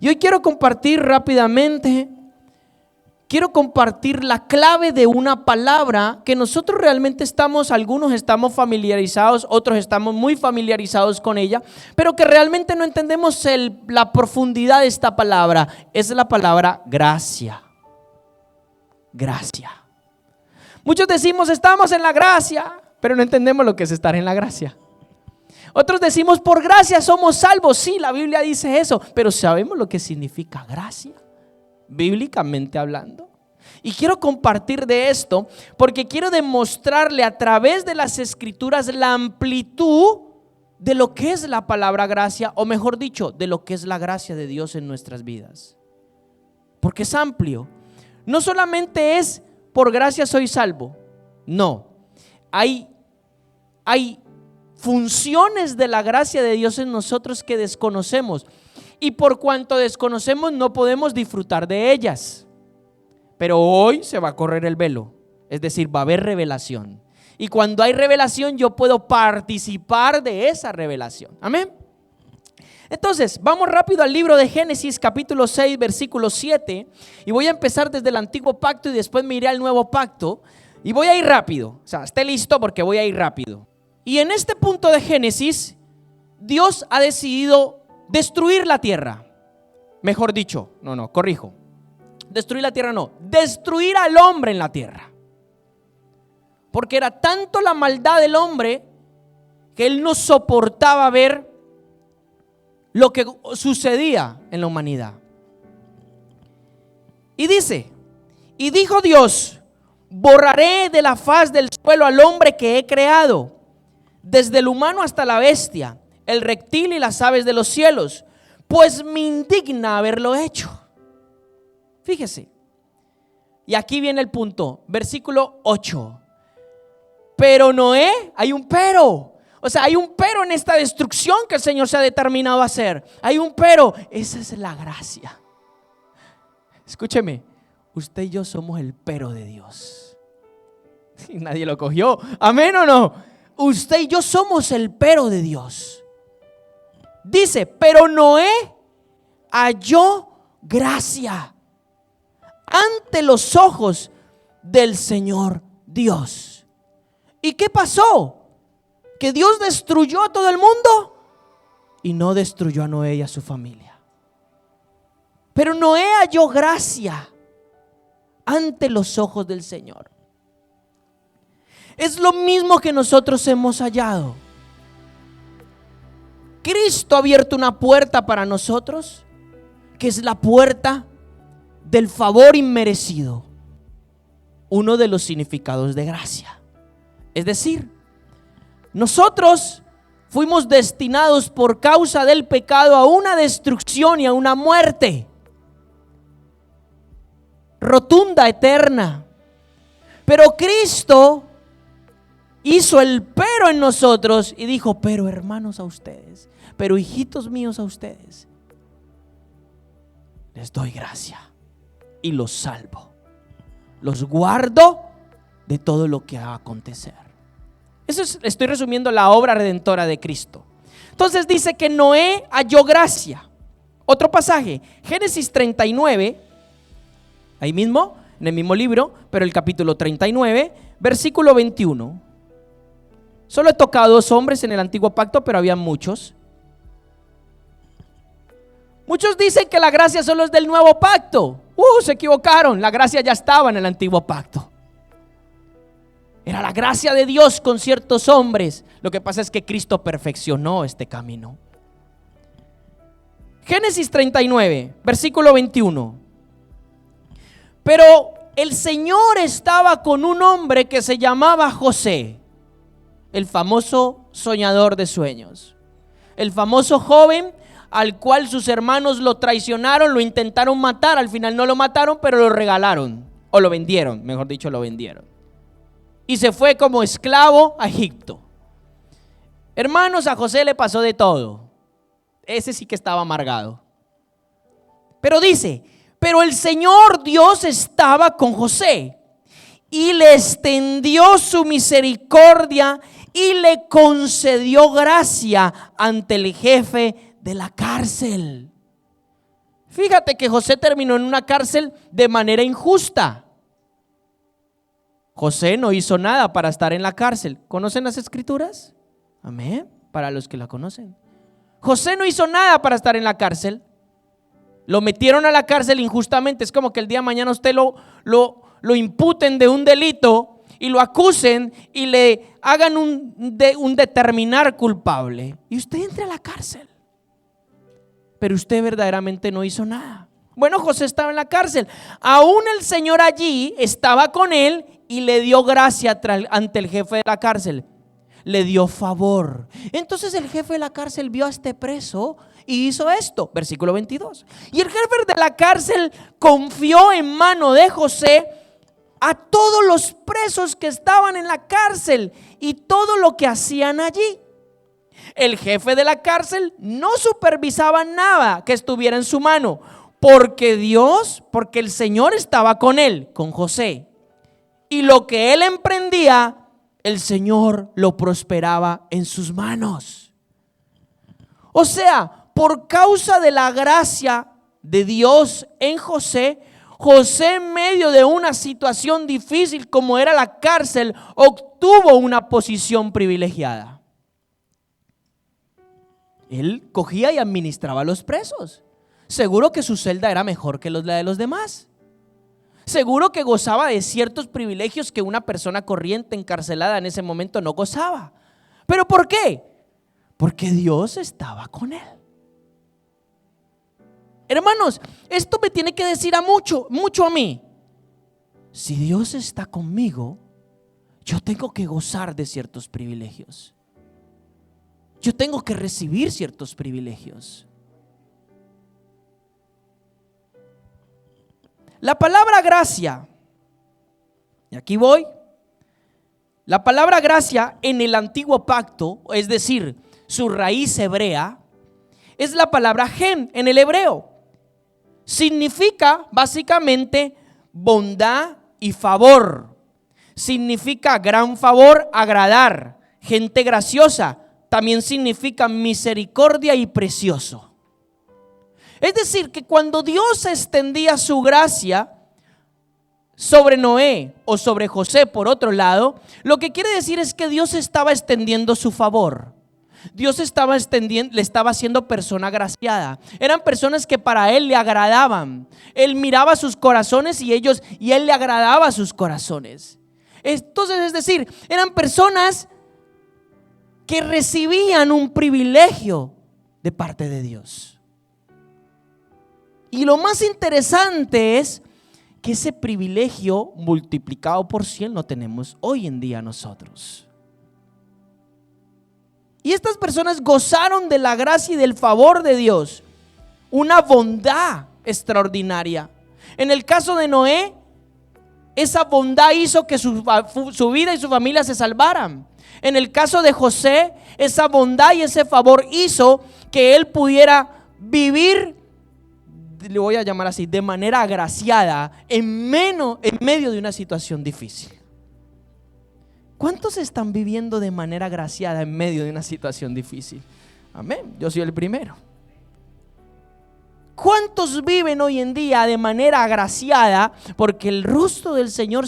Y hoy quiero compartir rápidamente, quiero compartir la clave de una palabra que nosotros realmente algunos estamos familiarizados, otros estamos muy familiarizados con ella, pero que realmente no entendemos la profundidad de esta palabra. Es la palabra gracia. Gracia. Muchos decimos estamos en la gracia, pero no entendemos lo que es estar en la gracia. Otros decimos por gracia somos salvos. Sí, la Biblia dice eso, pero ¿sabemos lo que significa gracia? Bíblicamente hablando. Y quiero compartir de esto porque quiero demostrarle a través de las escrituras la amplitud de lo que es la palabra gracia, o mejor dicho, de lo que es la gracia de Dios en nuestras vidas. Porque es amplio. No solamente es por gracia soy salvo. No. Hay funciones de la gracia de Dios en nosotros que desconocemos. Y por cuanto desconocemos no podemos disfrutar de ellas. Pero hoy se va a correr el velo. Es decir, va a haber revelación. Y cuando hay revelación yo puedo participar de esa revelación. Amén. Entonces, vamos rápido al libro de Génesis capítulo 6 versículo 7. Y voy a empezar desde el antiguo pacto y después me iré al nuevo pacto. Y voy a ir rápido. O sea, esté listo porque voy a ir rápido. Y en este punto de Génesis, Dios ha decidido destruir la tierra. Mejor dicho, corrijo. Destruir la tierra no, destruir al hombre en la tierra. Porque era tanto la maldad del hombre que él no soportaba ver lo que sucedía en la humanidad. Y dice, y dijo Dios, borraré de la faz del suelo al hombre que he creado, desde el humano hasta la bestia, el reptil y las aves de los cielos, pues me indigna haberlo hecho. Fíjese. Y aquí viene el punto, versículo 8. Pero Noé, hay un pero. O sea, hay un pero en esta destrucción que el Señor se ha determinado a hacer. Hay un pero. Esa es la gracia. Escúcheme, usted y yo somos el pero de Dios. Y nadie lo cogió. ¿Amén o no? Usted y yo somos el pero de Dios. Dice, pero Noé halló gracia ante los ojos del Señor Dios. ¿Y qué pasó? Que Dios destruyó a todo el mundo y no destruyó a Noé y a su familia. Pero Noé halló gracia ante los ojos del Señor. Es lo mismo que nosotros hemos hallado. Cristo ha abierto una puerta para nosotros, que es la puerta del favor inmerecido. Uno de los significados de gracia. Es decir, nosotros fuimos destinados por causa del pecado a una destrucción y a una muerte rotunda, eterna. Pero Cristo hizo el pero en nosotros y dijo, pero hermanos a ustedes, pero hijitos míos a ustedes, les doy gracia y los salvo, los guardo de todo lo que va a acontecer. Eso es, estoy resumiendo la obra redentora de Cristo. Entonces dice que Noé halló gracia. Otro pasaje, Génesis 39, ahí mismo, en el mismo libro, pero el capítulo 39, versículo 21. Solo he tocado 2 hombres en el antiguo pacto, pero había muchos. Muchos dicen que la gracia solo es del nuevo pacto. Se equivocaron, la gracia ya estaba en el antiguo pacto. Era la gracia de Dios con ciertos hombres. Lo que pasa es que Cristo perfeccionó este camino. Génesis 39, versículo 21. Pero el Señor estaba con un hombre que se llamaba José, el famoso soñador de sueños, el famoso joven al cual sus hermanos lo traicionaron, lo intentaron matar, al final no lo mataron, pero lo regalaron, o lo vendieron, mejor dicho, lo vendieron. Y se fue como esclavo a Egipto. Hermanos, a José le pasó de todo. Ese sí que estaba amargado. Pero dice, pero el Señor Dios estaba con José y le extendió su misericordia y le concedió gracia ante el jefe de la cárcel. Fíjate que José terminó en una cárcel de manera injusta. José no hizo nada para estar en la cárcel. ¿Conocen las escrituras? Amén. Para los que la conocen. José no hizo nada para estar en la cárcel. Lo metieron a la cárcel injustamente. Es como que el día de mañana usted lo imputen de un delito y lo acusen y le hagan un determinar culpable. Y usted entra a la cárcel. Pero usted verdaderamente no hizo nada. Bueno, José estaba en la cárcel. Aún el Señor allí estaba con él y le dio gracia ante el jefe de la cárcel. Le dio favor. Entonces el jefe de la cárcel vio a este preso y hizo esto, versículo 22. Y el jefe de la cárcel confió en mano de José a todos los presos que estaban en la cárcel y todo lo que hacían allí. El jefe de la cárcel no supervisaba nada que estuviera en su mano, porque el Señor estaba con él, con José. Y lo que él emprendía, el Señor lo prosperaba en sus manos. O sea, por causa de la gracia de Dios en José, José en medio de una situación difícil como era la cárcel, obtuvo una posición privilegiada. Él cogía y administraba a los presos. Seguro que su celda era mejor que la de los demás. Seguro que gozaba de ciertos privilegios que una persona corriente encarcelada en ese momento no gozaba. ¿Pero por qué? Porque Dios estaba con él. Hermanos, esto me tiene que decir mucho a mí. Si Dios está conmigo, yo tengo que gozar de ciertos privilegios. Yo tengo que recibir ciertos privilegios. La palabra gracia, y aquí voy, la palabra gracia en el antiguo pacto, es decir, su raíz hebrea, es la palabra gen en el hebreo. Significa básicamente bondad y favor. Significa gran favor, agradar, gente graciosa. También significa misericordia y precioso. Es decir, que cuando Dios extendía su gracia sobre Noé o sobre José por otro lado, lo que quiere decir es que Dios estaba extendiendo su favor. Dios le estaba haciendo persona agraciada. Eran personas que para él le agradaban. Él miraba sus corazones y él le agradaba a sus corazones. Entonces, es decir, eran personas que recibían un privilegio de parte de Dios. Y lo más interesante es que ese privilegio multiplicado por 100 lo tenemos hoy en día nosotros. Y estas personas gozaron de la gracia y del favor de Dios, una bondad extraordinaria. En el caso de Noé, esa bondad hizo que su vida y su familia se salvaran. En el caso de José, esa bondad y ese favor hizo que él pudiera vivir, le voy a llamar así, de manera agraciada en medio de una situación difícil. ¿Cuántos están viviendo de manera agraciada en medio de una situación difícil? Amén, yo soy el primero. ¿Cuántos viven hoy en día de manera agraciada porque el rostro del Señor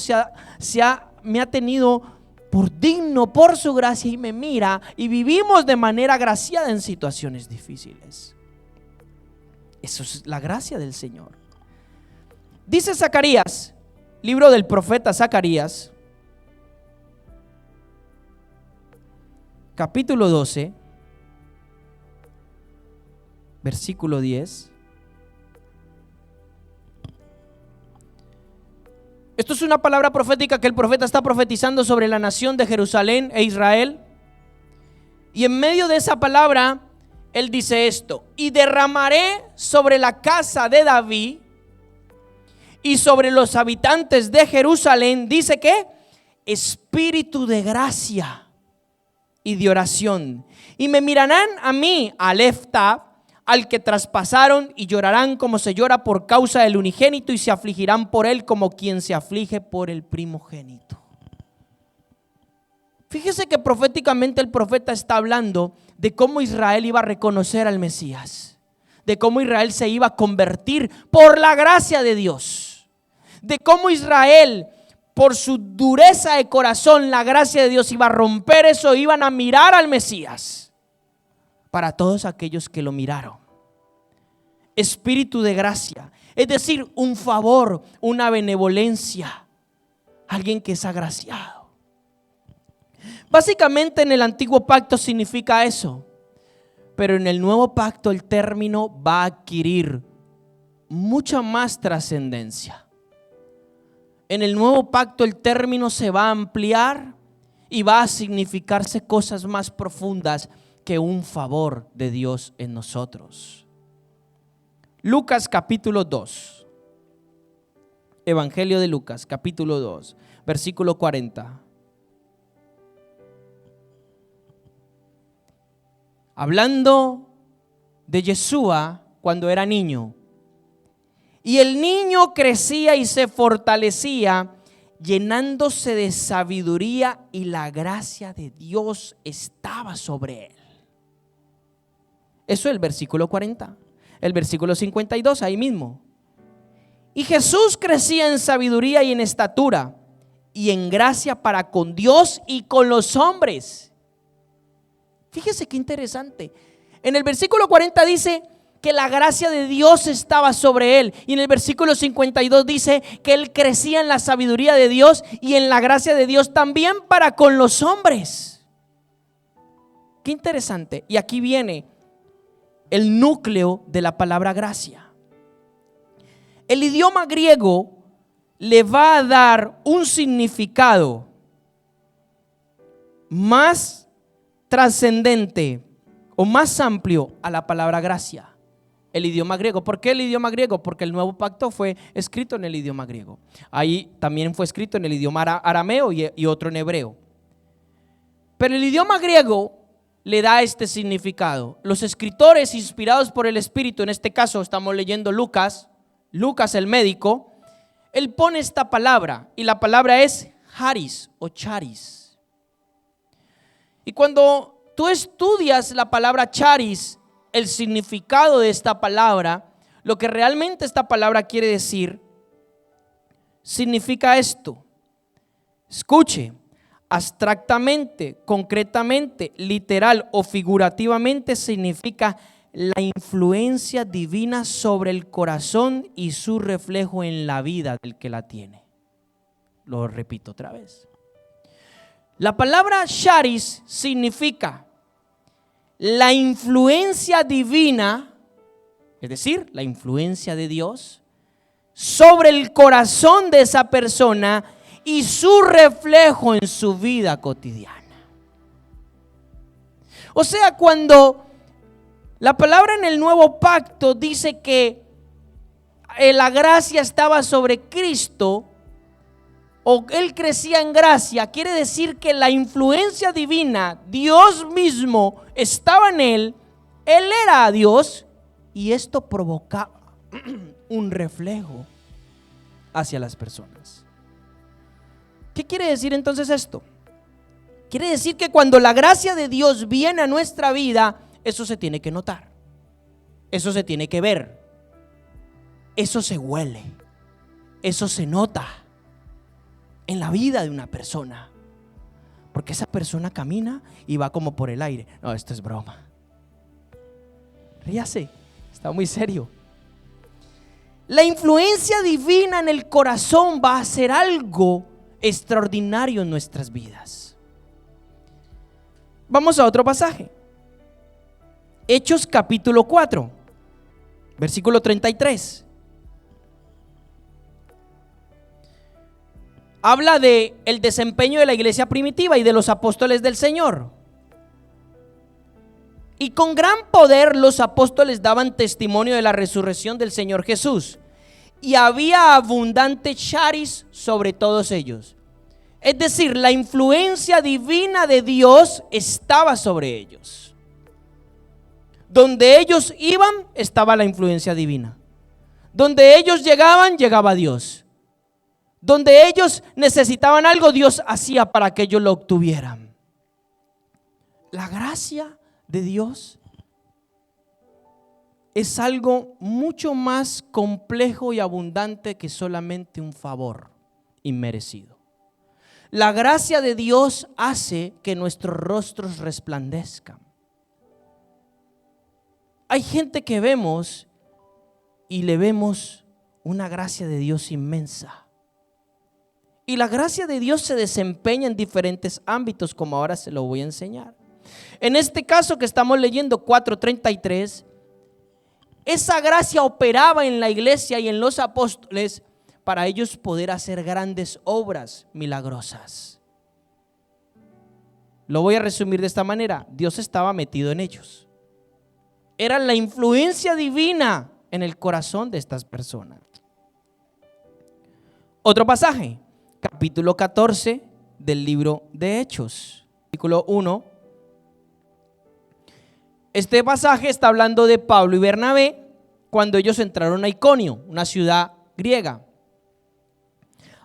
me ha tenido por digno por su gracia y me mira, y vivimos de manera agraciada en situaciones difíciles? Eso es la gracia del Señor. Dice Zacarías, libro del profeta Zacarías, capítulo 12, versículo 10. Esto es una palabra profética que el profeta está profetizando sobre la nación de Jerusalén e Israel. Y en medio de esa palabra, él dice esto: y derramaré sobre la casa de David y sobre los habitantes de Jerusalén, dice que espíritu de gracia y de oración, y me mirarán a mí, Aleph Tav, al que traspasaron, y llorarán como se llora por causa del unigénito, y se afligirán por él como quien se aflige por el primogénito. Fíjese que proféticamente el profeta está hablando de cómo Israel iba a reconocer al Mesías, de cómo Israel se iba a convertir por la gracia de Dios. De cómo Israel, por su dureza de corazón, la gracia de Dios iba a romper eso, iban a mirar al Mesías. Para todos aquellos que lo miraron. Espíritu de gracia, es decir, un favor, una benevolencia, alguien que es agraciado. Básicamente en el antiguo pacto significa eso, pero en el nuevo pacto el término va a adquirir mucha más trascendencia. En el nuevo pacto el término se va a ampliar y va a significarse cosas más profundas que un favor de Dios en nosotros. Lucas capítulo 2, Evangelio de Lucas capítulo 2, versículo 40. Hablando de Yeshua cuando era niño. Y el niño crecía y se fortalecía, llenándose de sabiduría, y la gracia de Dios estaba sobre él. Eso es el versículo 40. El versículo 52, ahí mismo. Y Jesús crecía en sabiduría y en estatura y en gracia para con Dios y con los hombres. Fíjese qué interesante. En el versículo 40 dice que la gracia de Dios estaba sobre él. Y en el versículo 52 dice que él crecía en la sabiduría de Dios y en la gracia de Dios también para con los hombres. Qué interesante. Y aquí viene el núcleo de la palabra gracia. El idioma griego le va a dar un significado más trascendente o más amplio a la palabra gracia. El idioma griego. ¿Por qué el idioma griego? Porque el nuevo pacto fue escrito en el idioma griego. Ahí también fue escrito en el idioma arameo y otro en hebreo. Pero el idioma griego le da este significado. Los escritores inspirados por el Espíritu, en este caso estamos leyendo Lucas el médico, él pone esta palabra y la palabra es charis o charis. Y cuando tú estudias la palabra charis, el significado de esta palabra, lo que realmente esta palabra quiere decir, significa esto. Escuche. Abstractamente, concretamente, literal o figurativamente significa la influencia divina sobre el corazón y su reflejo en la vida del que la tiene. Lo repito otra vez. La palabra charis significa la influencia divina, es decir, la influencia de Dios sobre el corazón de esa persona y su reflejo en su vida cotidiana. O sea, cuando la palabra en el nuevo pacto dice que la gracia estaba sobre Cristo, o él crecía en gracia, quiere decir que la influencia divina, Dios mismo estaba en él era Dios, y esto provocaba un reflejo hacia las personas. ¿Qué quiere decir entonces esto? Quiere decir que cuando la gracia de Dios viene a nuestra vida, eso se tiene que notar, eso se tiene que ver, eso se huele, eso se nota en la vida de una persona, porque esa persona camina y va como por el aire. No, esto es broma. Ríase, está muy serio. La influencia divina en el corazón va a ser algo extraordinario en nuestras vidas. Vamos a otro pasaje. Hechos capítulo 4, versículo 33. Habla de el desempeño de la iglesia primitiva y de los apóstoles del Señor. Y con gran poder los apóstoles daban testimonio de la resurrección del Señor Jesús. Y había abundante charis sobre todos ellos. Es decir, la influencia divina de Dios estaba sobre ellos. Donde ellos iban, estaba la influencia divina. Donde ellos llegaban, llegaba Dios. Donde ellos necesitaban algo, Dios hacía para que ellos lo obtuvieran. La gracia de Dios es algo mucho más complejo y abundante que solamente un favor inmerecido. La gracia de Dios hace que nuestros rostros resplandezcan. Hay gente que vemos y le vemos una gracia de Dios inmensa. Y la gracia de Dios se desempeña en diferentes ámbitos, como ahora se lo voy a enseñar. En este caso que estamos leyendo 4:33, esa gracia operaba en la iglesia y en los apóstoles para ellos poder hacer grandes obras milagrosas. Lo voy a resumir de esta manera: Dios estaba metido en ellos. Era la influencia divina en el corazón de estas personas. Otro pasaje, capítulo 14 del libro de Hechos, versículo 1. Este pasaje está hablando de Pablo y Bernabé cuando ellos entraron a Iconio, una ciudad griega.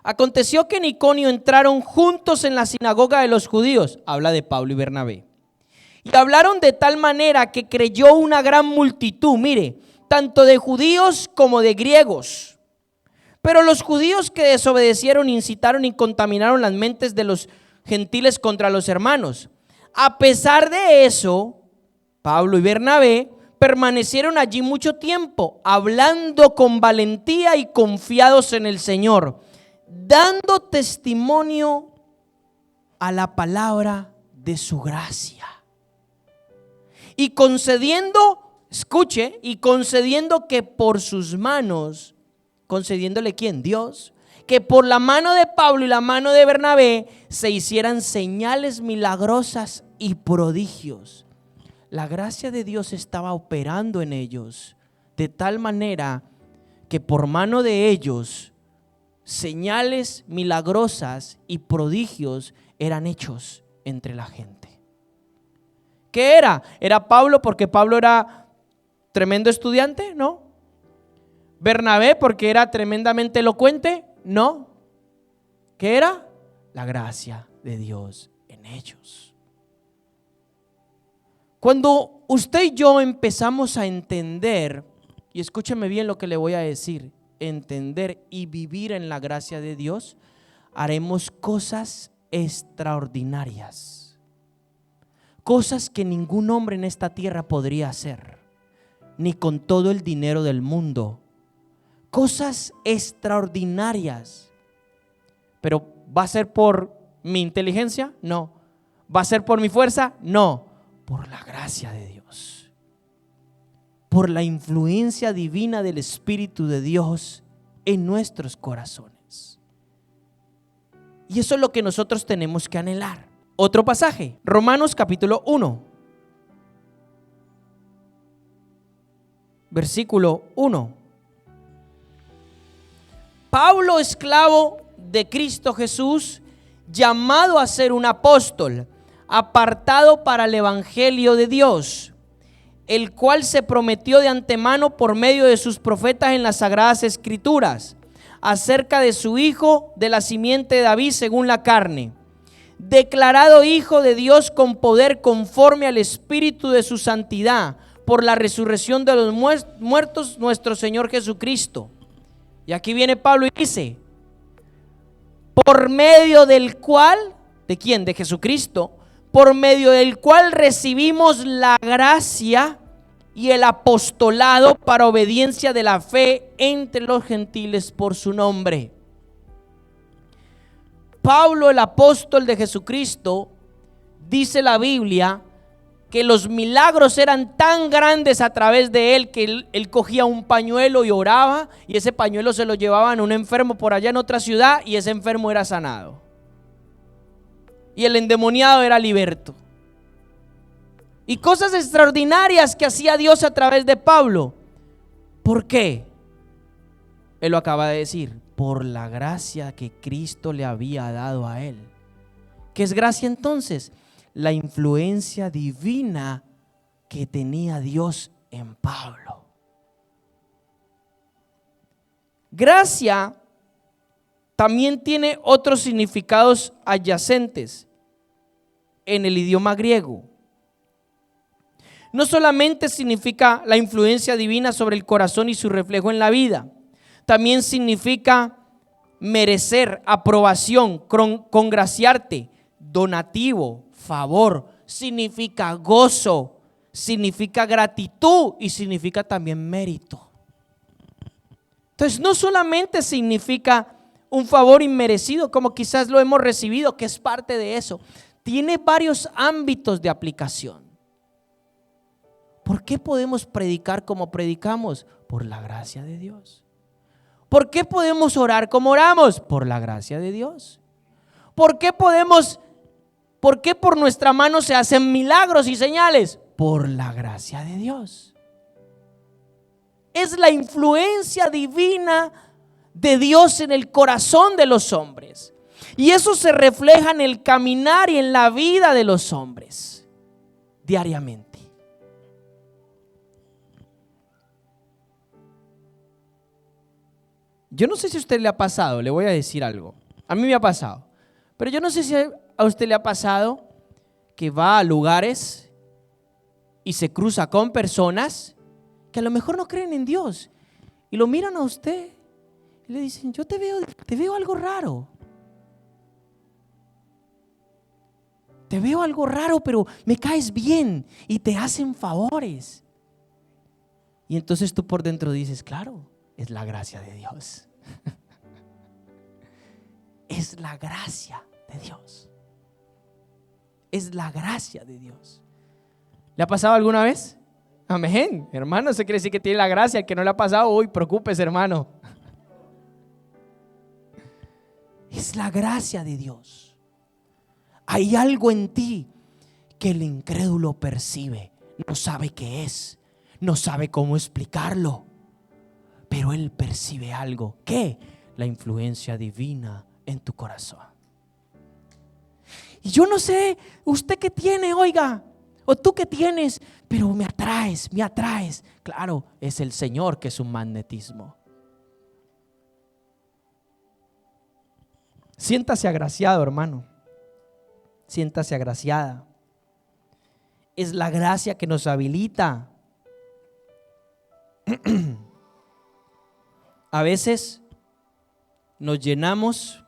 Aconteció que en Iconio entraron juntos en la sinagoga de los judíos, habla de Pablo y Bernabé, y hablaron de tal manera que creyó una gran multitud, mire, tanto de judíos como de griegos. Pero los judíos que desobedecieron, incitaron y contaminaron las mentes de los gentiles contra los hermanos. A pesar de eso, Pablo y Bernabé permanecieron allí mucho tiempo, hablando con valentía y confiados en el Señor, dando testimonio a la palabra de su gracia. Y concediendo, escuche, y concediendo que por sus manos, concediéndole ¿quién? Dios, que por la mano de Pablo y la mano de Bernabé se hicieran señales milagrosas y prodigios. La gracia de Dios estaba operando en ellos de tal manera que por mano de ellos señales milagrosas y prodigios eran hechos entre la gente. ¿Qué era? ¿Era Pablo porque Pablo era tremendo estudiante? No. ¿Bernabé porque era tremendamente elocuente? No. ¿Qué era? La gracia de Dios en ellos. Cuando usted y yo empezamos a entender, y escúcheme bien lo que le voy a decir, entender y vivir en la gracia de Dios, haremos cosas extraordinarias. Cosas que ningún hombre en esta tierra podría hacer, ni con todo el dinero del mundo. Cosas extraordinarias. Pero ¿va a ser por mi inteligencia? No. ¿Va a ser por mi fuerza? No. Por la gracia de Dios. Por la influencia divina del Espíritu de Dios en nuestros corazones. Y eso es lo que nosotros tenemos que anhelar. Otro pasaje, Romanos capítulo 1, versículo 1. Pablo, esclavo de Cristo Jesús, llamado a ser un apóstol, apartado para el evangelio de Dios, el cual se prometió de antemano por medio de sus profetas en las sagradas escrituras, acerca de su Hijo, de la simiente de David según la carne, declarado Hijo de Dios con poder conforme al Espíritu de su santidad, por la resurrección de los muertos, nuestro Señor Jesucristo. Y aquí viene Pablo y dice, por medio del cual, ¿de quién? De Jesucristo, por medio del cual recibimos la gracia y el apostolado para obediencia de la fe entre los gentiles por su nombre. Pablo, el apóstol de Jesucristo, dice la Biblia que los milagros eran tan grandes a través de él que él cogía un pañuelo y oraba, y ese pañuelo se lo llevaban a un enfermo por allá en otra ciudad y ese enfermo era sanado. Y el endemoniado era liberto. Y cosas extraordinarias que hacía Dios a través de Pablo. ¿Por qué? Él lo acaba de decir, por la gracia que Cristo le había dado a él. ¿Qué es gracia entonces? La influencia divina que tenía Dios en Pablo. Gracia también tiene otros significados adyacentes en el idioma griego. no solamente significa la influencia divina sobre el corazón y su reflejo en la vida, también significa merecer aprobación, congraciarte, donativo, favor, significa gozo, significa gratitud y significa también mérito. Entonces no solamente significa un favor inmerecido como quizás lo hemos recibido, que es parte de eso, tiene varios ámbitos de aplicación. ¿Por qué podemos predicar como predicamos? Por la gracia de Dios. ¿Por qué podemos orar como oramos? Por la gracia de Dios. ¿Por qué por nuestra mano se hacen milagros y señales? Por la gracia de Dios. Es la influencia divina de Dios en el corazón de los hombres. Y eso se refleja en el caminar y en la vida de los hombres diariamente. Yo no sé si a usted le ha pasado, le voy a decir algo. A mí me ha pasado. Pero yo no sé si a usted le ha pasado que va a lugares y se cruza con personas que a lo mejor no creen en Dios y lo miran a usted y le dicen: yo te veo algo raro. Te veo algo raro, pero me caes bien y te hacen favores. Y entonces tú por dentro dices: claro, es la gracia de Dios. Es la gracia de Dios. Es la gracia de Dios. ¿Le ha pasado alguna vez? Amén, hermano, se quiere decir que tiene la gracia. El que no le ha pasado, hoy preocúpese, hermano. Es la gracia de Dios. Hay algo en ti que el incrédulo percibe, no sabe qué es, no sabe cómo explicarlo, pero él percibe algo. ¿Qué? La influencia divina en tu corazón. Y yo no sé usted qué tiene, oiga, o tú qué tienes, pero me atraes. Claro, es el Señor que es un magnetismo. Siéntase agraciado, hermano. Siéntase agraciada. Es la gracia que nos habilita. A veces nos llenamos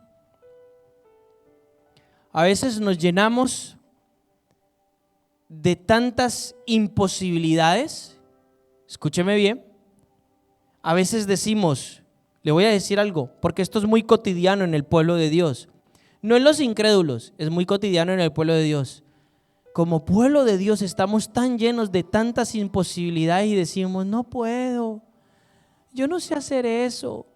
de tantas imposibilidades. Escúcheme bien. A veces decimos, le voy a decir algo, porque esto es muy cotidiano en el pueblo de Dios. No en los incrédulos, es muy cotidiano en el pueblo de Dios. Como pueblo de Dios estamos tan llenos de tantas imposibilidades y decimos: no puedo, yo no sé hacer eso,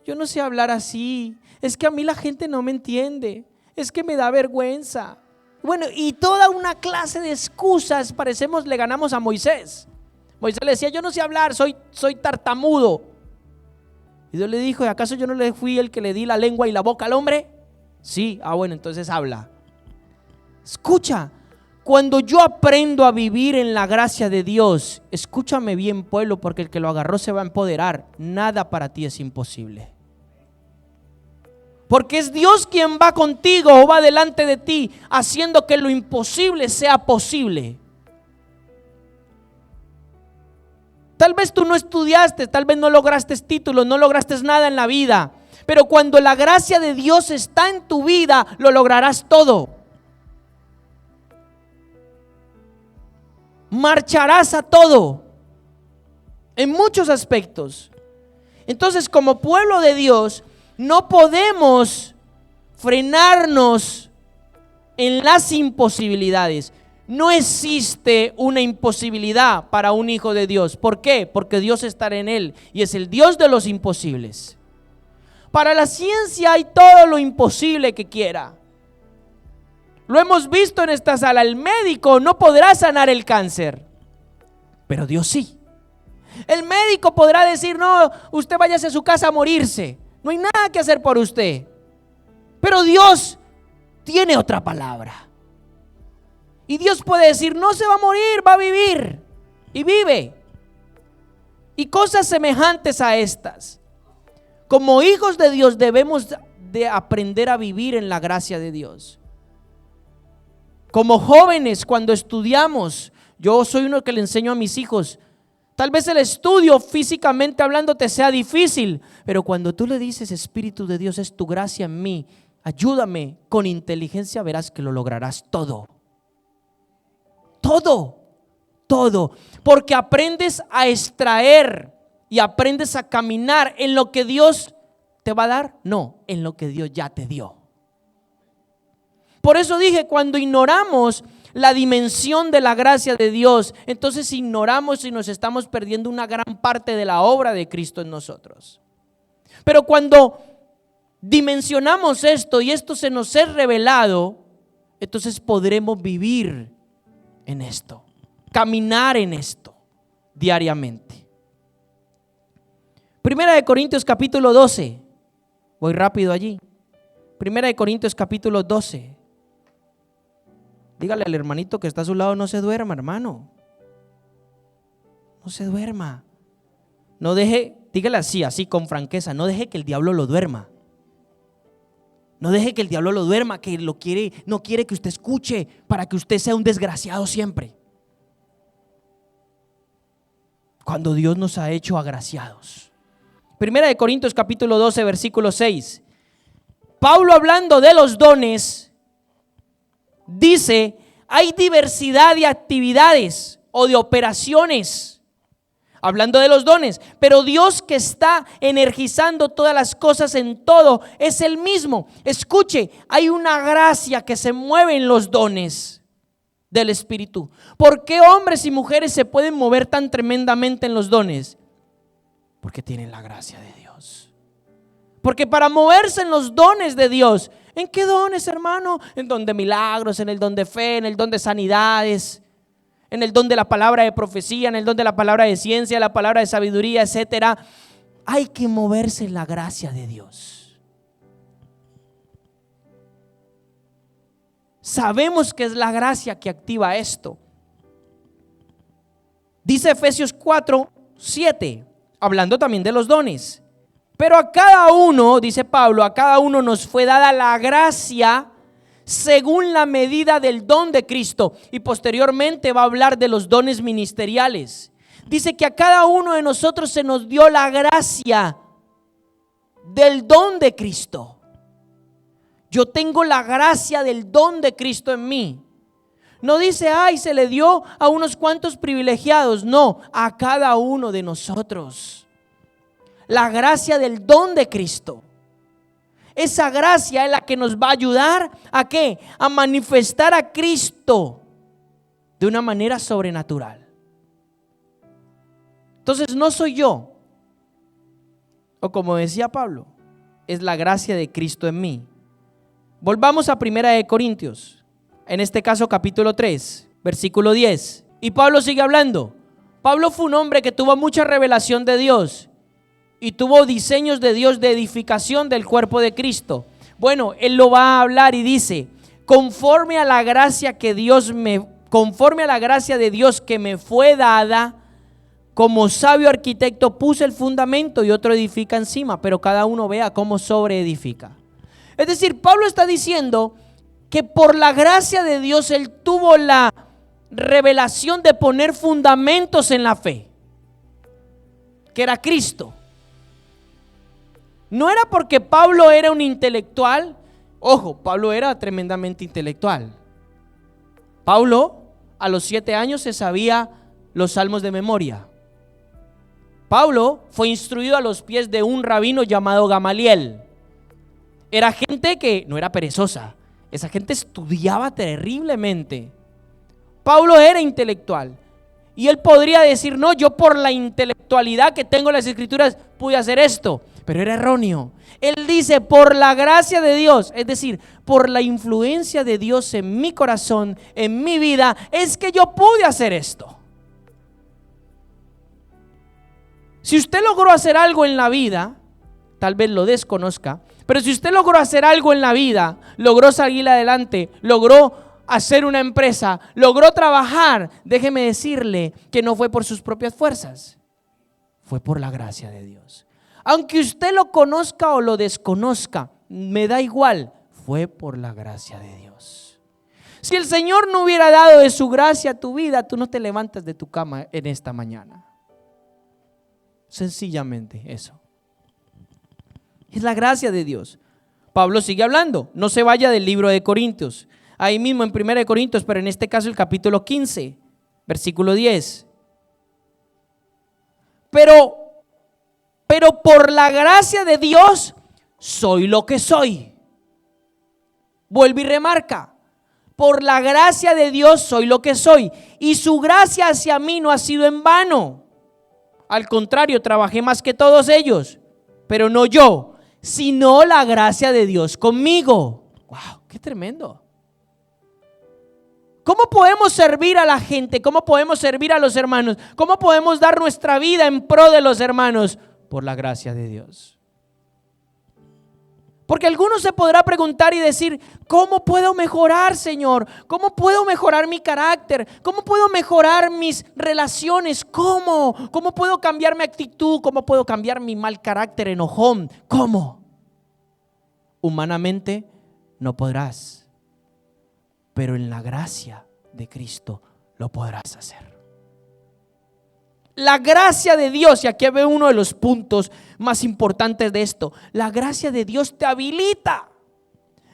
yo no sé hablar así, es que a mí la gente no me entiende, es que me da vergüenza. Bueno, y toda una clase de excusas. Parecemos, le ganamos a Moisés. Moisés le decía: yo no sé hablar, soy tartamudo. Y Dios le dijo: ¿y acaso yo no le fui el que le di la lengua y la boca al hombre? Sí, bueno, entonces habla. Escucha, cuando yo aprendo a vivir en la gracia de Dios, escúchame bien, pueblo, porque el que lo agarró se va a empoderar. Nada para ti es imposible. Porque es Dios quien va contigo o va delante de ti, haciendo que lo imposible sea posible. Tal vez tú no estudiaste, tal vez no lograste títulos, no lograste nada en la vida, pero cuando la gracia de Dios está en tu vida, lo lograrás todo. Marcharás a todo, en muchos aspectos. Entonces, como pueblo de Dios, no podemos frenarnos en las imposibilidades. No existe una imposibilidad para un hijo de Dios. ¿Por qué? Porque Dios está en él y es el Dios de los imposibles. Para la ciencia hay todo lo imposible que quiera. Lo hemos visto en esta sala. El médico no podrá sanar el cáncer, pero Dios sí. El médico podrá decir: no, usted váyase a su casa a morirse, no hay nada que hacer por usted. Pero Dios tiene otra palabra. Y Dios puede decir: no se va a morir, va a vivir. Y vive. Y cosas semejantes a estas. Como hijos de Dios debemos de aprender a vivir en la gracia de Dios. Como jóvenes, cuando estudiamos, Yo soy uno que le enseño a mis hijos. Tal vez el estudio físicamente hablando te sea difícil, pero cuando tú le dices, Espíritu de Dios, es tu gracia en mí, ayúdame con inteligencia, verás que lo lograrás todo. Todo. Porque aprendes a extraer y aprendes a caminar en lo que Dios te va a dar, no, en lo que Dios ya te dio. Por eso dije, cuando ignoramos la dimensión de la gracia de Dios, entonces ignoramos y nos estamos perdiendo una gran parte de la obra de Cristo en nosotros. Pero cuando dimensionamos esto y esto se nos es revelado, entonces podremos vivir en esto, caminar en esto diariamente. Primera de Corintios capítulo 12, voy rápido allí. Primera de Corintios capítulo 12. Dígale al hermanito que está a su lado, no se duerma, hermano. No se duerma. No deje, dígale así con franqueza, no deje que el diablo lo duerma. No deje que el diablo lo duerma, que no quiere que usted escuche para que usted sea un desgraciado siempre. Cuando Dios nos ha hecho agraciados. Primera de Corintios capítulo 12, versículo 6. Pablo, hablando de los dones, dice, hay diversidad de actividades o de operaciones, hablando de los dones, pero Dios que está energizando todas las cosas en todo es el mismo. Escuche, hay una gracia que se mueve en los dones del Espíritu. ¿Por qué hombres y mujeres se pueden mover tan tremendamente en los dones? Porque tienen la gracia de Dios. Porque para moverse en los dones de Dios, ¿en qué dones, hermano? En don de milagros, en el don de fe, en el don de sanidades, en el don de la palabra de profecía, en el don de la palabra de ciencia, la palabra de sabiduría, etcétera. Hay que moverse en la gracia de Dios. Sabemos que es la gracia que activa esto. Dice Efesios 4:7, hablando también de los dones. Pero a cada uno, dice Pablo, a cada uno nos fue dada la gracia según la medida del don de Cristo. Y posteriormente va a hablar de los dones ministeriales. Dice que a cada uno de nosotros se nos dio la gracia del don de Cristo. Yo tengo la gracia del don de Cristo en mí. No dice, ay, se le dio a unos cuantos privilegiados. No, a cada uno de nosotros. La gracia del don de Cristo. Esa gracia es la que nos va a ayudar ¿a qué? A manifestar a Cristo de una manera sobrenatural. Entonces no soy yo, o como decía Pablo, es la gracia de Cristo en mí. Volvamos a Primera de Corintios, en este caso capítulo 3, versículo 10. Y Pablo sigue hablando. Pablo fue un hombre que tuvo mucha revelación de Dios y tuvo diseños de Dios de edificación del cuerpo de Cristo. Bueno, él lo va a hablar y dice, conforme a la gracia de Dios que me fue dada, como sabio arquitecto puse el fundamento y otro edifica encima, pero cada uno vea cómo sobreedifica. Es decir, Pablo está diciendo que por la gracia de Dios él tuvo la revelación de poner fundamentos en la fe, que era Cristo. No era porque Pablo era un intelectual. Ojo, Pablo era tremendamente intelectual. Pablo a los 7 años se sabía los salmos de memoria. Pablo fue instruido a los pies de un rabino llamado Gamaliel. Era gente que no era perezosa. Esa gente estudiaba terriblemente. Pablo era intelectual. Y él podría decir, no, yo por la intelectualidad que tengo en las escrituras pude hacer esto. Pero era erróneo. Él dice, por la gracia de Dios, es decir, por la influencia de Dios en mi corazón, en mi vida, es que yo pude hacer esto. Si usted logró hacer algo en la vida, tal vez lo desconozca, pero si usted logró hacer algo en la vida, logró salir adelante, logró hacer una empresa, logró trabajar, déjeme decirle que no fue por sus propias fuerzas, fue por la gracia de Dios. Aunque usted lo conozca o lo desconozca, me da igual, fue por la gracia de Dios. Si el Señor no hubiera dado de su gracia a tu vida, tú no te levantas de tu cama en esta mañana. Sencillamente eso. Es la gracia de Dios. Pablo sigue hablando. No se vaya del libro de Corintios. Ahí mismo en 1 Corintios, pero en este caso el capítulo 15, versículo 10. Pero por la gracia de Dios soy lo que soy. Vuelve y remarca. Por la gracia de Dios soy lo que soy. Y su gracia hacia mí no ha sido en vano. Al contrario, trabajé más que todos ellos. Pero no yo, sino la gracia de Dios conmigo. ¡Wow! ¡Qué tremendo! ¿Cómo podemos servir a la gente? ¿Cómo podemos servir a los hermanos? ¿Cómo podemos dar nuestra vida en pro de los hermanos? Por la gracia de Dios. Porque alguno se podrá preguntar y decir, ¿cómo puedo mejorar, Señor? ¿Cómo puedo mejorar mi carácter? ¿Cómo puedo mejorar mis relaciones? ¿Cómo? ¿Cómo puedo cambiar mi actitud? ¿Cómo puedo cambiar mi mal carácter enojón? ¿Cómo? Humanamente no podrás, pero en la gracia de Cristo lo podrás hacer. La gracia de Dios, y aquí veo uno de los puntos más importantes de esto, la gracia de Dios te habilita,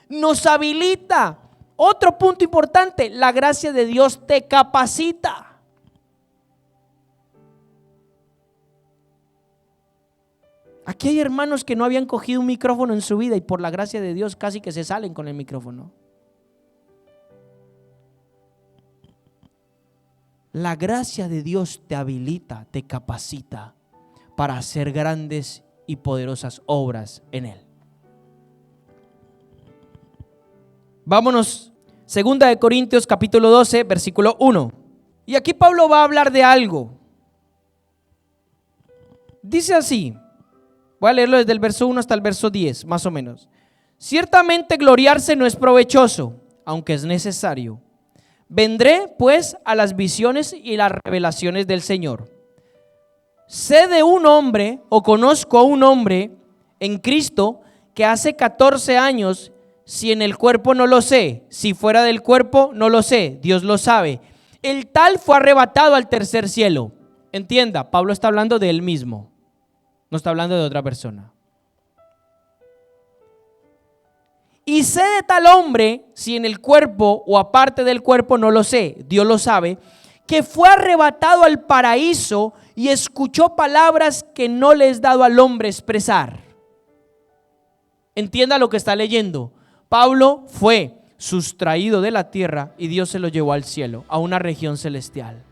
nos habilita. Otro punto importante, la gracia de Dios te capacita. Aquí hay hermanos que no habían cogido un micrófono en su vida y por la gracia de Dios casi que se salen con el micrófono. La gracia de Dios te habilita, te capacita para hacer grandes y poderosas obras en Él. Vámonos, 2 de Corintios capítulo 12, versículo 1. Y aquí Pablo va a hablar de algo. Dice así, voy a leerlo desde el verso 1 hasta el verso 10, más o menos. Ciertamente gloriarse no es provechoso, aunque es necesario. Vendré pues a las visiones y las revelaciones del Señor. Sé de un hombre o conozco a un hombre en Cristo que hace 14 años, si en el cuerpo no lo sé, si fuera del cuerpo no lo sé, Dios lo sabe. El tal fue arrebatado al tercer cielo. Entienda, Pablo está hablando de él mismo, no está hablando de otra persona. Y sé de tal hombre, si en el cuerpo o aparte del cuerpo no lo sé, Dios lo sabe, que fue arrebatado al paraíso y escuchó palabras que no le es dado al hombre expresar. Entienda lo que está leyendo. Pablo fue sustraído de la tierra y Dios se lo llevó al cielo, a una región celestial.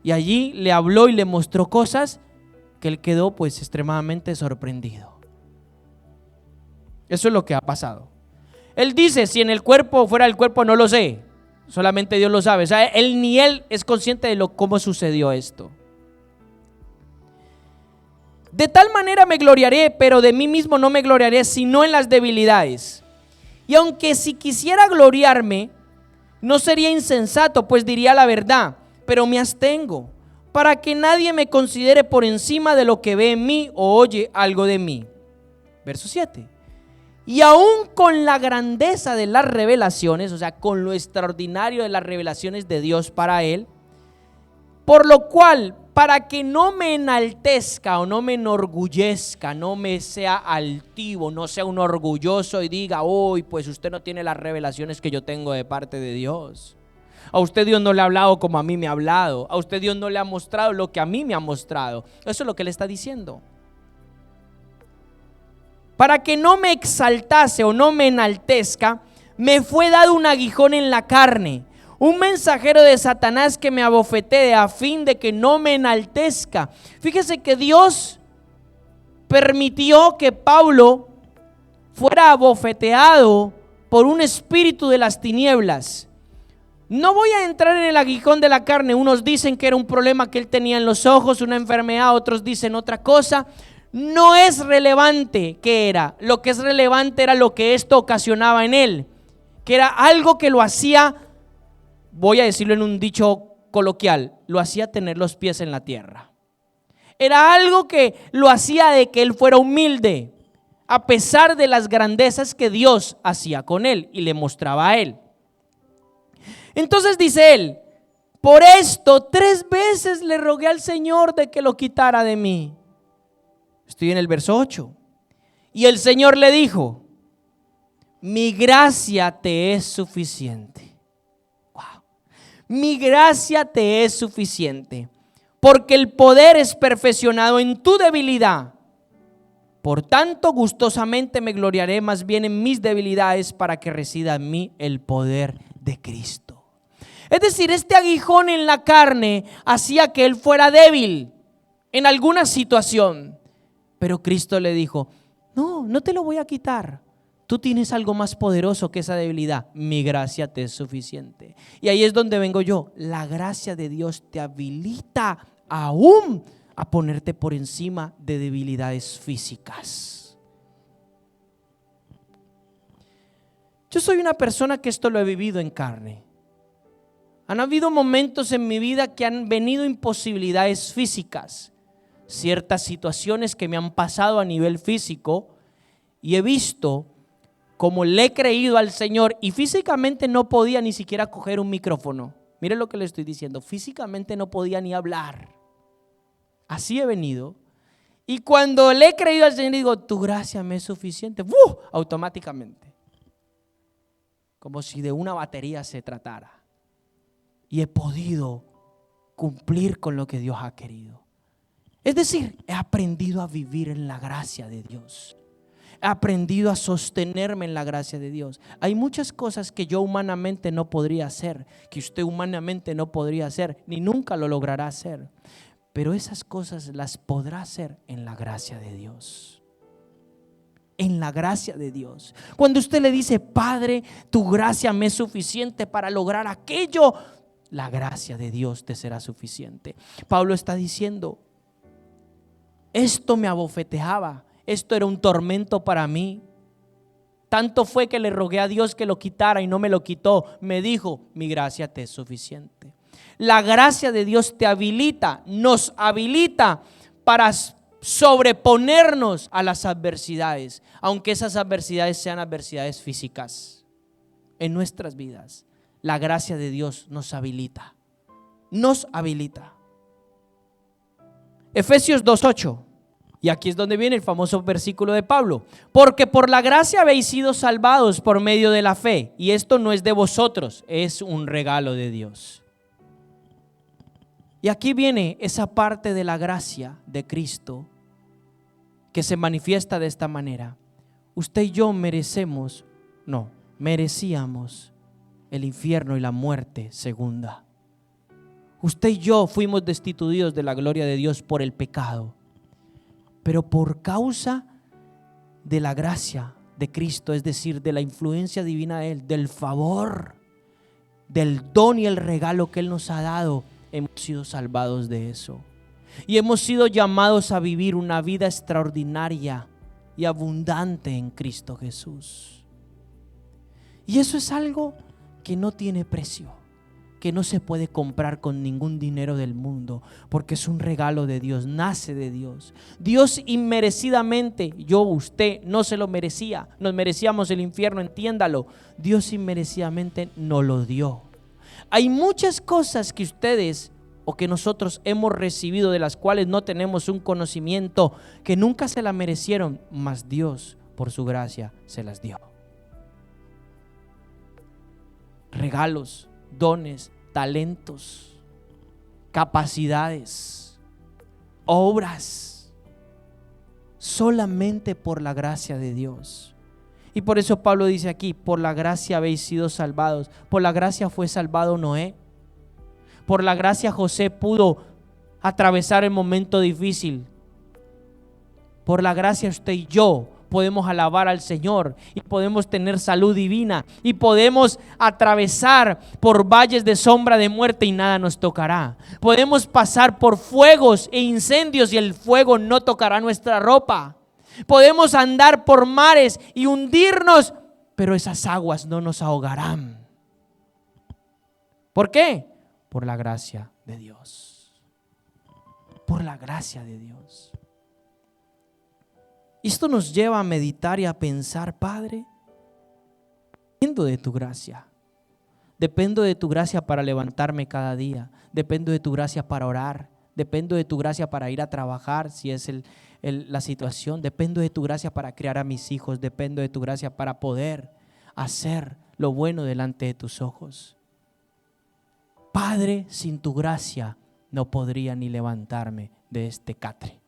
Y allí le habló y le mostró cosas que él quedó pues extremadamente sorprendido. Eso es lo que ha pasado. Él dice, si en el cuerpo o fuera del cuerpo no lo sé, solamente Dios lo sabe. O sea, ni él es consciente de cómo sucedió esto. De tal manera me gloriaré, pero de mí mismo no me gloriaré, sino en las debilidades. Y aunque si quisiera gloriarme, no sería insensato, pues diría la verdad, pero me abstengo, para que nadie me considere por encima de lo que ve en mí o oye algo de mí. Verso 7. Y aún con la grandeza de las revelaciones, o sea, con lo extraordinario de las revelaciones de Dios para él, por lo cual, para que no me enaltezca o no me enorgullezca, no me sea altivo, no sea un orgulloso y diga, uy, pues usted no tiene las revelaciones que yo tengo de parte de Dios. A usted Dios no le ha hablado como a mí me ha hablado. A usted Dios no le ha mostrado lo que a mí me ha mostrado. Eso es lo que le está diciendo. Para que no me exaltase o no me enaltezca, me fue dado un aguijón en la carne, un mensajero de Satanás que me abofetee a fin de que no me enaltezca. Fíjese que Dios permitió que Pablo fuera abofeteado por un espíritu de las tinieblas. No voy a entrar en el aguijón de la carne. Unos dicen que era un problema que él tenía en los ojos, una enfermedad, otros dicen otra cosa. No es relevante qué era. Lo que es relevante era lo que esto ocasionaba en él, que era algo que lo hacía, voy a decirlo en un dicho coloquial, lo hacía tener los pies en la tierra. Era algo que lo hacía de que él fuera humilde, a pesar de las grandezas que Dios hacía con él y le mostraba a él. Entonces dice él, por esto 3 veces le rogué al Señor de que lo quitara de mí. Estoy en el verso 8. Y el Señor le dijo, mi gracia te es suficiente. Wow. Mi gracia te es suficiente, porque el poder es perfeccionado en tu debilidad. Por tanto, gustosamente me gloriaré más bien en mis debilidades para que resida en mí el poder de Cristo. Es decir, este aguijón en la carne hacía que él fuera débil en alguna situación. Pero Cristo le dijo, no te lo voy a quitar. Tú tienes algo más poderoso que esa debilidad. Mi gracia te es suficiente. Y ahí es donde vengo yo. La gracia de Dios te habilita aún a ponerte por encima de debilidades físicas. Yo soy una persona que esto lo he vivido en carne. Han habido momentos en mi vida que han venido imposibilidades físicas, ciertas situaciones que me han pasado a nivel físico, y he visto como le he creído al Señor y físicamente no podía ni siquiera coger un micrófono. Mire lo que le estoy diciendo, físicamente no podía ni hablar. Así he venido. Y cuando le he creído al Señor y digo, tu gracia me es suficiente, automáticamente, como si de una batería se tratara. Y he podido cumplir con lo que Dios ha querido. Es decir, he aprendido a vivir en la gracia de Dios. He aprendido a sostenerme en la gracia de Dios. Hay muchas cosas que yo humanamente no podría hacer, que usted humanamente no podría hacer, ni nunca lo logrará hacer. Pero esas cosas las podrá hacer en la gracia de Dios. En la gracia de Dios. Cuando usted le dice, Padre, tu gracia me es suficiente para lograr aquello, la gracia de Dios te será suficiente. Pablo está diciendo, esto me abofeteaba, esto era un tormento para mí. Tanto fue que le rogué a Dios que lo quitara y no me lo quitó. Me dijo, mi gracia te es suficiente. La gracia de Dios te habilita, nos habilita para sobreponernos a las adversidades, aunque esas adversidades sean adversidades físicas en nuestras vidas. La gracia de Dios nos habilita, nos habilita. Efesios 2:8. Y aquí es donde viene el famoso versículo de Pablo. Porque por la gracia habéis sido salvados por medio de la fe. Y esto no es de vosotros, es un regalo de Dios. Y aquí viene esa parte de la gracia de Cristo que se manifiesta de esta manera. Usted y yo merecíamos el infierno y la muerte segunda. Usted y yo fuimos destituidos de la gloria de Dios por el pecado. Pero por causa de la gracia de Cristo, es decir, de la influencia divina de Él, del favor, del don y el regalo que Él nos ha dado, hemos sido salvados de eso. Y hemos sido llamados a vivir una vida extraordinaria y abundante en Cristo Jesús. Y eso es algo que no tiene precio, que no se puede comprar con ningún dinero del mundo, porque es un regalo de Dios, nace de Dios. Dios inmerecidamente, usted no se lo merecía, nos merecíamos el infierno, entiéndalo. Dios inmerecidamente nos lo dio. Hay muchas cosas que ustedes o que nosotros hemos recibido, de las cuales no tenemos un conocimiento, que nunca se la merecieron, mas Dios por su gracia se las dio. Regalos, dones, talentos, capacidades, obras, solamente por la gracia de Dios. Y por eso Pablo dice aquí, por la gracia habéis sido salvados. Por la gracia fue salvado Noé. Por la gracia José pudo atravesar el momento difícil. Por la gracia usted y yo podemos alabar al Señor y podemos tener salud divina y podemos atravesar por valles de sombra de muerte y nada nos tocará. Podemos pasar por fuegos e incendios y el fuego no tocará nuestra ropa. Podemos andar por mares y hundirnos, pero esas aguas no nos ahogarán. ¿Por qué? Por la gracia de Dios. Por la gracia de Dios. Esto nos lleva a meditar y a pensar, Padre, de tu gracia, Dependo de tu gracia para levantarme cada día. Dependo de tu gracia para orar. Dependo de tu gracia para ir a trabajar si es la situación. Dependo de tu gracia para criar a mis hijos. Dependo de tu gracia para poder hacer lo bueno delante de tus ojos. Padre, sin tu gracia no podría ni levantarme de este catre,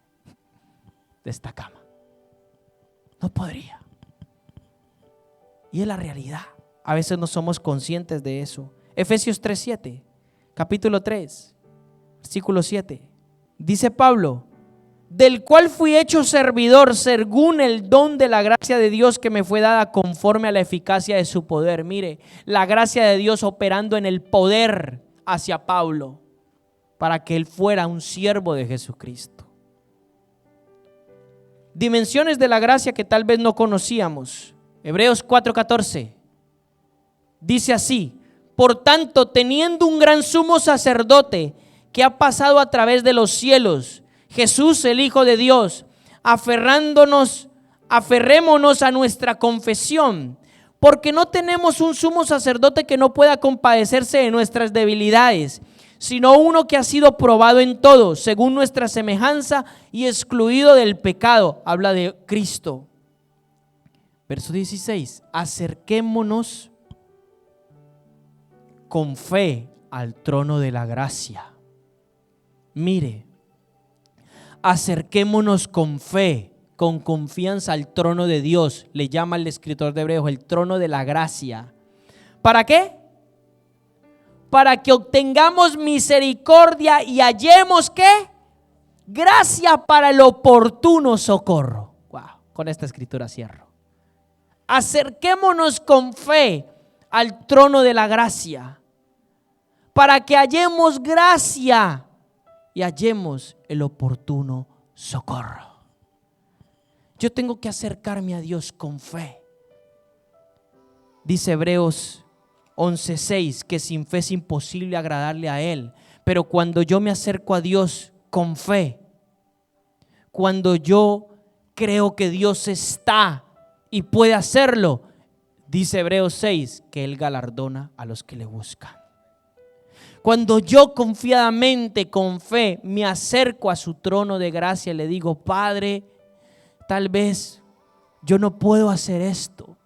de esta cama. No podría. Y es la realidad. A veces no somos conscientes de eso. Efesios 3:7, capítulo 3, versículo 7. Dice Pablo: del cual fui hecho servidor según el don de la gracia de Dios que me fue dada conforme a la eficacia de su poder. Mire, la gracia de Dios operando en el poder hacia Pablo para que él fuera un siervo de Jesucristo. Dimensiones de la gracia que tal vez no conocíamos. Hebreos 4:14 dice así: por tanto, teniendo un gran sumo sacerdote que ha pasado a través de los cielos, Jesús el Hijo de Dios, aferrémonos a nuestra confesión, porque no tenemos un sumo sacerdote que no pueda compadecerse de nuestras debilidades, sino uno que ha sido probado en todo, según nuestra semejanza y excluido del pecado. Habla de Cristo. Verso 16: acerquémonos con fe al trono de la gracia. Mire, acerquémonos con fe, con confianza al trono de Dios. Le llama el escritor de Hebreos el trono de la gracia. ¿Para qué? Para que obtengamos misericordia y hallemos ¿qué? Gracia para el oportuno socorro. Wow, con esta escritura cierro. Acerquémonos con fe al trono de la gracia, para que hallemos gracia y hallemos el oportuno socorro. Yo tengo que acercarme a Dios con fe. Dice Hebreos 11:6 que sin fe es imposible agradarle a Él. Pero cuando yo me acerco a Dios con fe, cuando yo creo que Dios está y puede hacerlo, dice Hebreos 6 que Él galardona a los que le buscan. Cuando yo confiadamente, con fe, me acerco a su trono de gracia y le digo: Padre, tal vez yo no puedo hacer esto,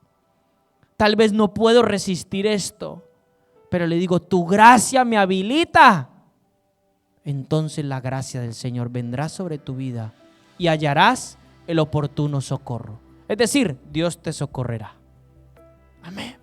tal vez no puedo resistir esto, pero le digo: tu gracia me habilita. Entonces la gracia del Señor vendrá sobre tu vida y hallarás el oportuno socorro. Es decir, Dios te socorrerá. Amén.